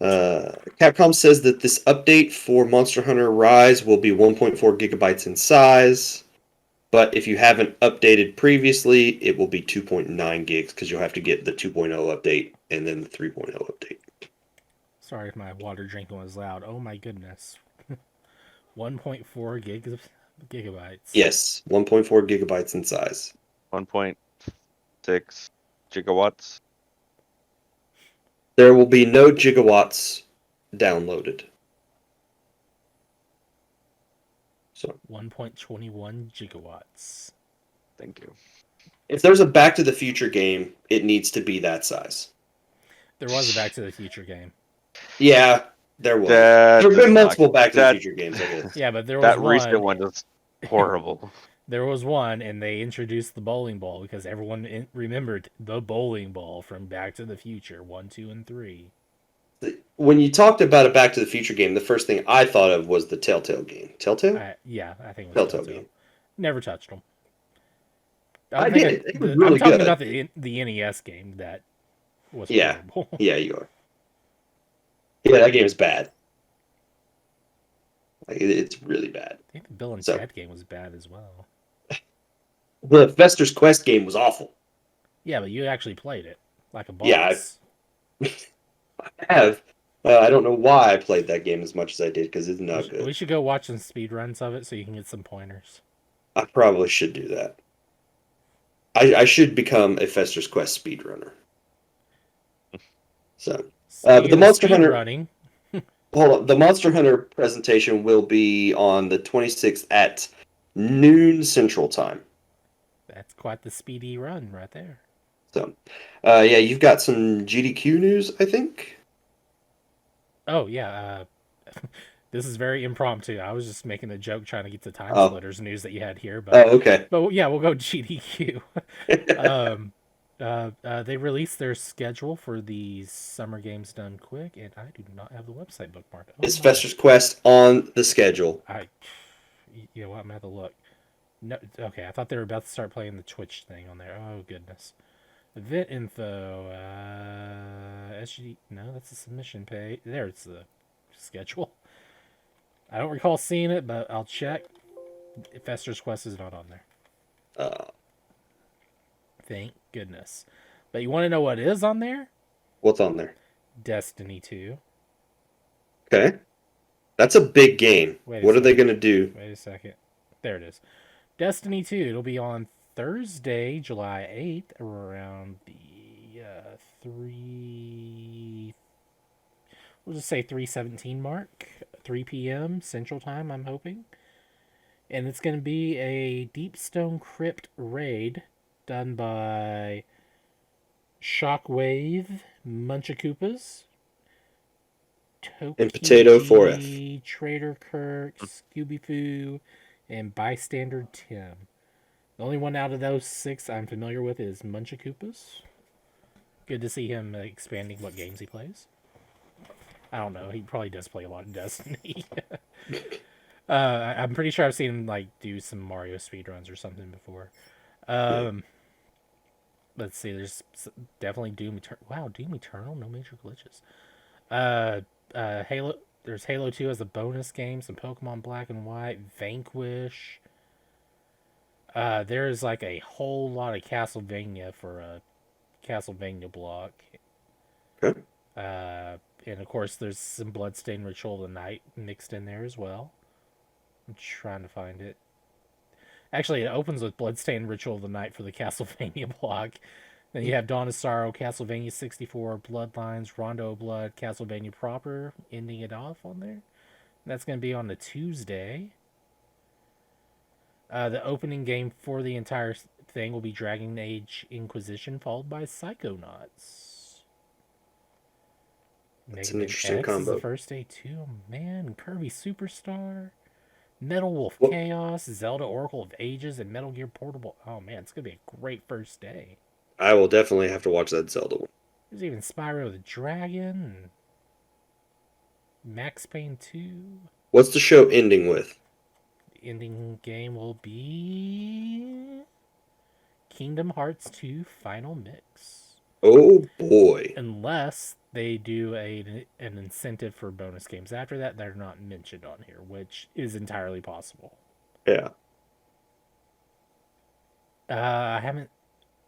Capcom says that this update for Monster Hunter Rise will be 1.4 gigabytes in size, but if you haven't updated previously, it will be 2.9 gigs because you'll have to get the 2.0 update and then the 3.0 update. Sorry if my water drinking was loud. Oh my goodness. 1.4 gigabytes. Yes, 1.4 gigabytes in size. 1.6 gigawatts. There will be no gigawatts downloaded. So 1.21 gigawatts. Thank you. if there's a Back to the Future game, it needs to be that size. There was a Back to the Future game. Yeah, there was. That There have does been not- multiple Back to the that- Future games, I guess. Yeah, but there was That one. recent one was horrible. There was one, and they introduced the bowling ball because everyone remembered the bowling ball from Back to the Future 1, 2, and 3. When you talked about a Back to the Future game, the first thing I thought of was the Telltale game. Telltale? Yeah, I think it was Telltale Telltale. game. Never touched them. I did. It was I'm really talking good. about the NES game that was Yeah. horrible. Yeah, you are. Yeah, that game is bad. Like, it's really bad. I think the Bill and So- Ted game was bad as well. The Fester's Quest game was awful. Yeah, but you actually played it like a boss. Yeah, I have. I don't know why I played that game as much as I did because it's not good. We should go watch some speedruns of it so you can get some pointers. I probably should do that. I should become a Fester's Quest speedrunner. So, but the Monster Hunter running. hold on, the Monster Hunter presentation will be on the 26th at noon Central Time. That's quite the speedy run right there. So, yeah, you've got some GDQ news, I think. Oh yeah, this is very impromptu. I was just making a joke trying to get the time Oh. splitters news that you had here, Oh, okay. but yeah, we'll go GDQ. They released their schedule for the summer games done quick, and I do not have the website bookmarked. Oh, Is my. Fester's Quest on the schedule? You know what? I'm gonna have to look. No, okay. I thought they were about to start playing the Twitch thing on there. Oh goodness. Event info. SG. No, that's the submission page. There's the schedule. I don't recall seeing it, but I'll check. Fester's Quest is not on there. Thank goodness. But you want to know what is on there? What's on there? Destiny 2. Okay. That's a big game. Wait a What are they second. going to do? Wait a second. There it is. Destiny 2. It'll be on Thursday, July 8th, around the 3. We'll just say 3:17 mark, 3 p.m. Central Time. I'm hoping, and it's going to be a Deepstone Crypt raid done by Shockwave, Munchakoopas, And Potato 4F. Toki, Trader Kirk, Scooby Foo, and Bystander Tim. The only one out of those 6 I'm familiar with is Munchakoopas. Good to see him expanding what games he plays. I don't know. He probably does play a lot of Destiny. I'm pretty sure I've seen him like do some Mario speedruns or something before. Let's see. There's definitely Doom Eternal. Wow, Doom Eternal. No major glitches. Halo. There's Halo 2 as a bonus game. Some Pokemon Black and White. Vanquish. There's like a whole lot of Castlevania for a Castlevania block. Okay. And of course, there's some Bloodstained Ritual of the Night mixed in there as well. I'm trying to find it. Actually, it opens with Bloodstained Ritual of the Night for the Castlevania block. Then you have Dawn of Sorrow, Castlevania 64, Bloodlines, Rondo of Blood, Castlevania proper, ending it off on there. That's going to be on the Tuesday. The opening game for the entire thing will be Dragon Age Inquisition, followed by Psychonauts. That's Mega an Man interesting X is combo. the first day too. Oh, man, Kirby Superstar, Metal Wolf Well- Chaos, Zelda Oracle of Ages, and Metal Gear Portable. Oh man, it's gonna be a great first day. I will definitely have to watch that Zelda one. There's even Spyro the Dragon, and Max Payne 2. What's the show ending with? The ending game will be Kingdom Hearts 2 Final Mix. Oh boy. Unless they do an incentive for bonus games after that are not mentioned on here, which is entirely possible. Yeah. I haven't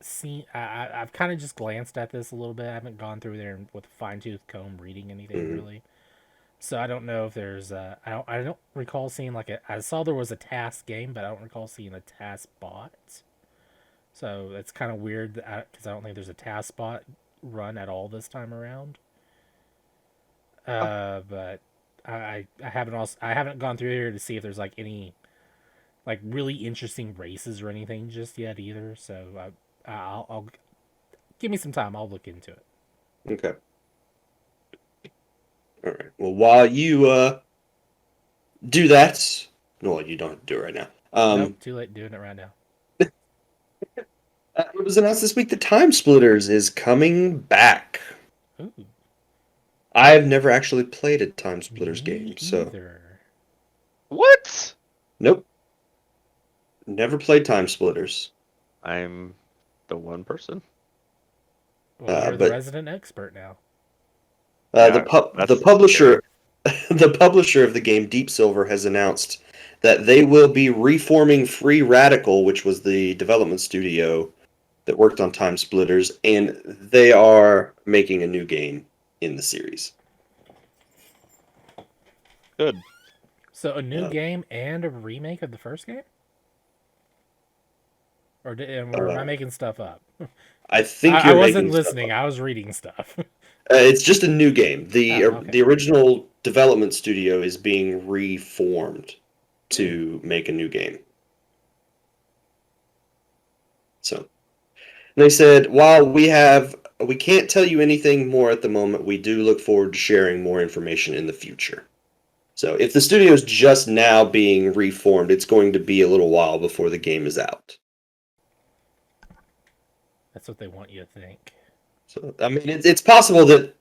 seen. I've kind of just glanced at this a little bit. I haven't gone through there with a fine tooth comb reading anything really. So I don't know if there's. I don't recall seeing like a. I saw there was a task game, but I don't recall seeing a task bot. So it's kind of weird because I don't think there's a task bot run at all this time around. But I haven't gone through here to see if there's like any like really interesting races or anything just yet either. So I'll give me some time. I'll look into it. Okay. All right. Well, while you do that, no, you don't have to do it right now. Nope, too late doing it right now. It was announced this week that Time Splitters is coming back. Ooh, I've never actually played a Time Splitters me game, so either. What? nope. Never played Time Splitters. I'm the one person. Well, you're the but- resident expert now. The that's publisher, the publisher of the game, Deep Silver, has announced that they will be reforming Free Radical, which was the development studio that worked on Time Splitters, and they are making a new game in the series. Good. So a new Yeah. game and a remake of the first game? Or am I making stuff up? I think I you're wasn't making stuff listening. up. I was reading stuff. It's just a new game. The Oh, okay. the original development studio is being reformed to make a new game. So they said, while we can't tell you anything more at the moment, we do look forward to sharing more information in the future. So if the studio is just now being reformed, it's going to be a little while before the game is out. That's what they want you to think. So I mean, it's possible that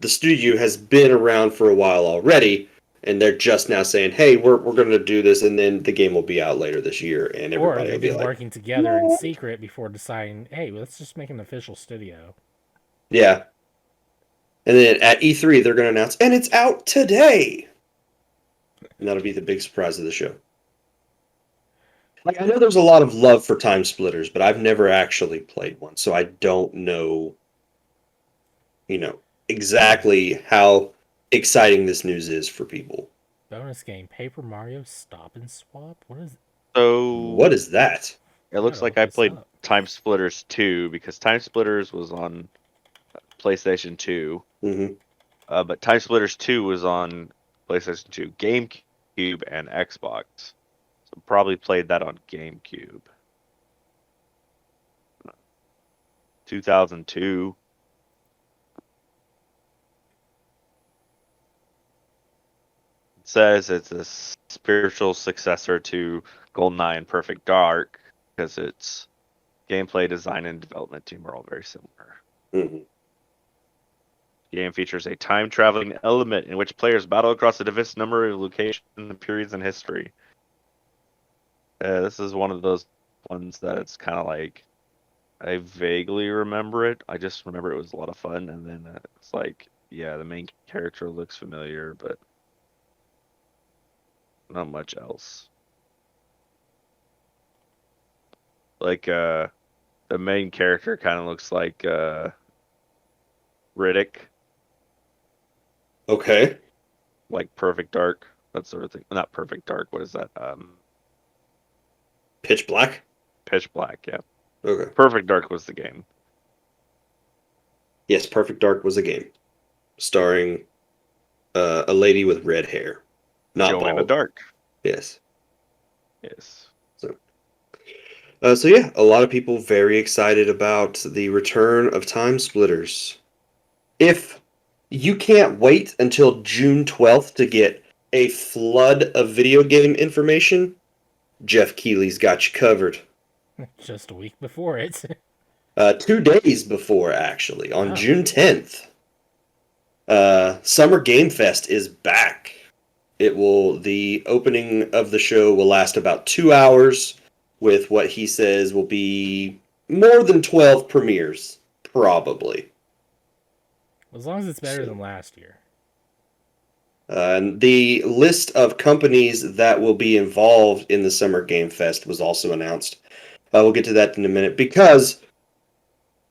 the studio has been around for a while already, and they're just now saying, "Hey, we're going to do this," and then the game will be out later this year, and Or everybody will they've be been like, working together in "What?" secret before deciding, hey, let's just make an official studio. Yeah. And then at E3, they're going to announce, and it's out today. And that'll be the big surprise of the show. Like, I know there's a lot of love for Time Splitters, but I've never actually played one, so I don't know, exactly how exciting this news is for people. Bonus game, Paper Mario Stop and Swap. What is? So What is that? it I looks gotta like look I this played up. Time Splitters 2 because Time Splitters was on PlayStation 2, Mm-hmm. but Time Splitters 2 was on PlayStation 2, GameCube, and Xbox. So probably played that on GameCube. 2002. It says it's a spiritual successor to GoldenEye and Perfect Dark because its gameplay, design, and development team are all very similar. Mm-hmm. The game features a time-traveling element in which players battle across a diverse number of locations and periods in history. This is one of those ones that it's kind of like I vaguely remember it. I just remember it was a lot of fun, and then it's like, yeah, the main character looks familiar, but not much else. Like, the main character kind of looks like Riddick, Okay. like Perfect Dark, that sort of thing. Not Perfect Dark. What is that? Pitch Black. Pitch Black. Yeah, Okay. Perfect Dark was the game. Yes, Perfect Dark was a game starring a lady with red hair, not Joanna bald. Dark. Yes. Yes. So yeah, a lot of people very excited about the return of Time Splitters. If you can't wait until June 12th to get a flood of video game information, Jeff Keighley's got you covered. Just a week before it. 2 days before, actually, on Oh. June 10th, Summer Game Fest is back. The opening of the show will last about 2 hours with what he says will be more than 12 premieres, probably. As long as it's better So, than last year. and the list of companies that will be involved in the Summer Game Fest was also announced. We'll get to that in a minute because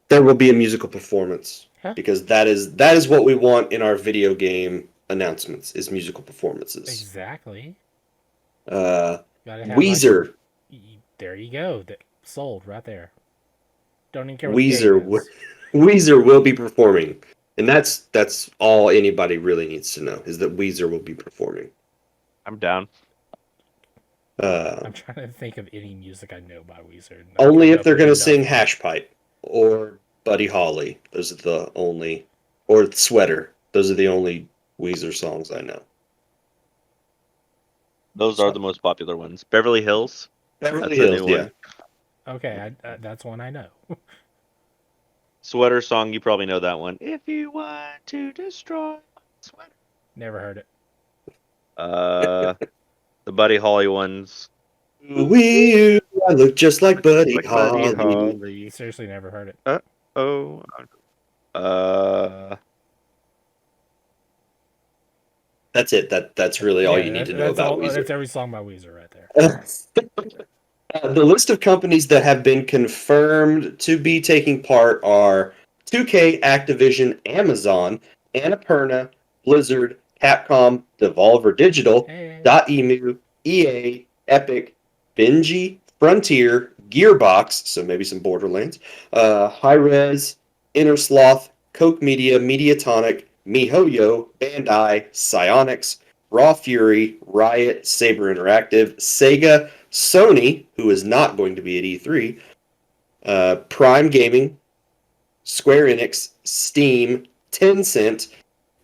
there will be a musical performance. Huh? Because that is what we want in our video game announcements is musical performances. Exactly. Uh, Gotta have Weezer, there you go. That sold right there. Don't even care what the Weezer, game is. Weezer will be performing, and that's all anybody really needs to know is that Weezer will be performing. I'm down. Uh, I'm trying to think of any music I know by Weezer. I'm Only coming if up they're with gonna sing nothing. Hash Pipe or Buddy Holly. Those are the only, or Sweater. Those are the only Weezer songs I know. Those are the most popular ones. Beverly Hills. Beverly That's a Hills, new yeah. one. Okay, that's one I know. Sweater song. You probably know that one. If you want to destroy my sweater. Never heard it. The Buddy Holly ones. We, I look just like Buddy Like Buddy Holly. Holly. Seriously, never heard it. Oh. Uh, That's it. That's really all you need to know That's about all. Weezer. That's every song by Weezer right there. The list of companies that have been confirmed to be taking part are 2K, Activision, Amazon, Annapurna, Blizzard, Capcom, Devolver Digital, Hey, Dotemu, EA, Epic, Bungie, Frontier, Gearbox, so maybe some Borderlands, Hi-Rez, Innersloth, Koch Media, Mediatonic, MiHoYo, Bandai, Psyonix, Raw Fury, Riot, Saber Interactive, Sega, Sony, who is not going to be at E3, Prime Gaming, Square Enix, Steam, Tencent,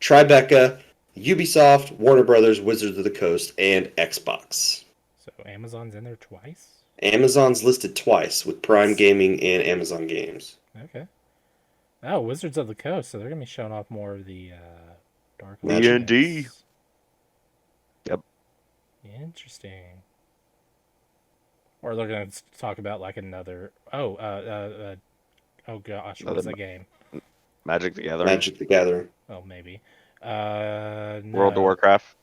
Tribeca, Ubisoft, Warner Brothers, Wizards of the Coast, and Xbox. so Amazon's in there twice. Amazon's listed twice with Prime Gaming and Amazon Games. Okay. Oh, Wizards of the Coast. So they're gonna be showing off more of the Dark Magic. D&D. Alliance. Yep. Interesting. Or they're gonna talk about like another. Oh gosh, what's Another that game? Magic the Gathering. Magic the Gathering. Oh, maybe. World of No. Warcraft.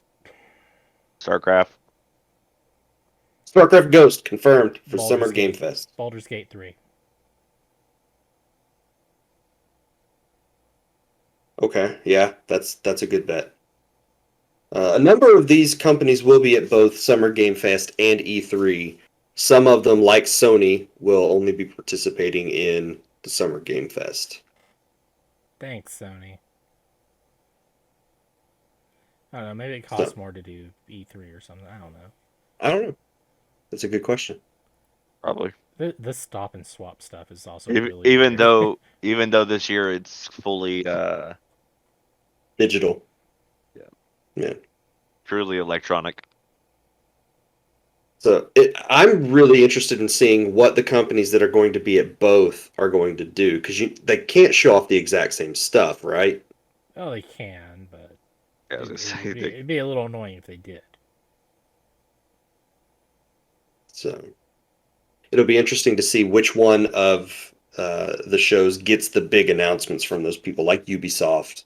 StarCraft. StarCraft Ghost confirmed for Baldur's Summer Game Gate. Fest. Baldur's Gate 3. Okay, yeah, that's a good bet. A number of these companies will be at both Summer Game Fest and E3. Some of them, like Sony, will only be participating in the Summer Game Fest. Thanks, Sony. I don't know. Maybe it costs more to do E3 or something. I don't know. I don't know. That's a good question. Probably. This stop and swap stuff is also Even, really even weird. though even though this year it's fully Digital. Yeah. Yeah. truly electronic. So I'm really interested in seeing what the companies that are going to be at both are going to do, because they can't show off the exact same stuff, right? Oh, they can, but Yeah, I was gonna say it'd be a little annoying if they did. So it'll be interesting to see which one of the shows gets the big announcements from those people, like Ubisoft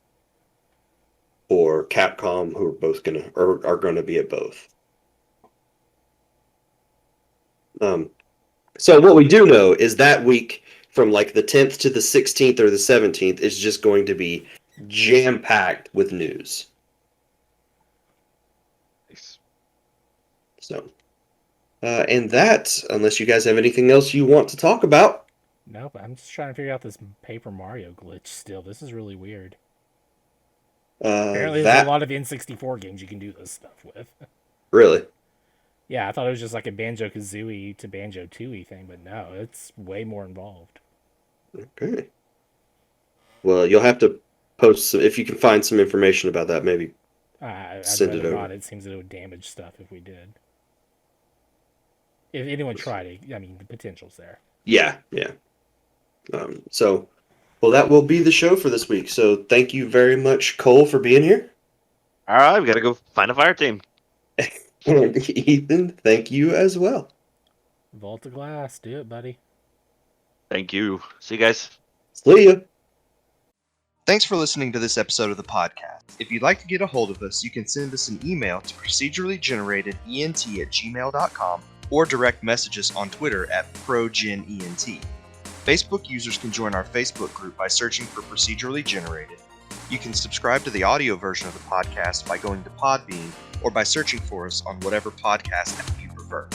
or Capcom, who are both are gonna be at both. So what we do know is that week from like the 10th to the 16th or the 17th is just going to be jam-packed with news. Nice. So, and that, unless you guys have anything else you want to talk about. Nope, I'm just trying to figure out this Paper Mario glitch still. This is really weird. Apparently there's a lot of N64 games you can do this stuff with. Really? Yeah, I thought it was just like a Banjo-Kazooie to Banjo-Tooie thing, but no, it's way more involved. Okay. Well, you'll have to post some, if you can find some information about that, maybe I'd send it rather over. not. It seems that it would damage stuff if we did. If anyone tried it, I mean, the potential's there. Yeah. So, well, that will be the show for this week. So thank you very much, Cole, for being here. All right, we gotta go find a fire team. And Ethan, thank you as well. Vault of Glass, do it, buddy. Thank you. See you guys. See ya. Thanks for listening to this episode of the podcast. If you'd like to get a hold of us, you can send us an email to procedurallygeneratedent@gmail.com or direct messages on Twitter at ProGenENT. Facebook users can join our Facebook group by searching for Procedurally Generated. You can subscribe to the audio version of the podcast by going to Podbean or by searching for us on whatever podcast app you prefer.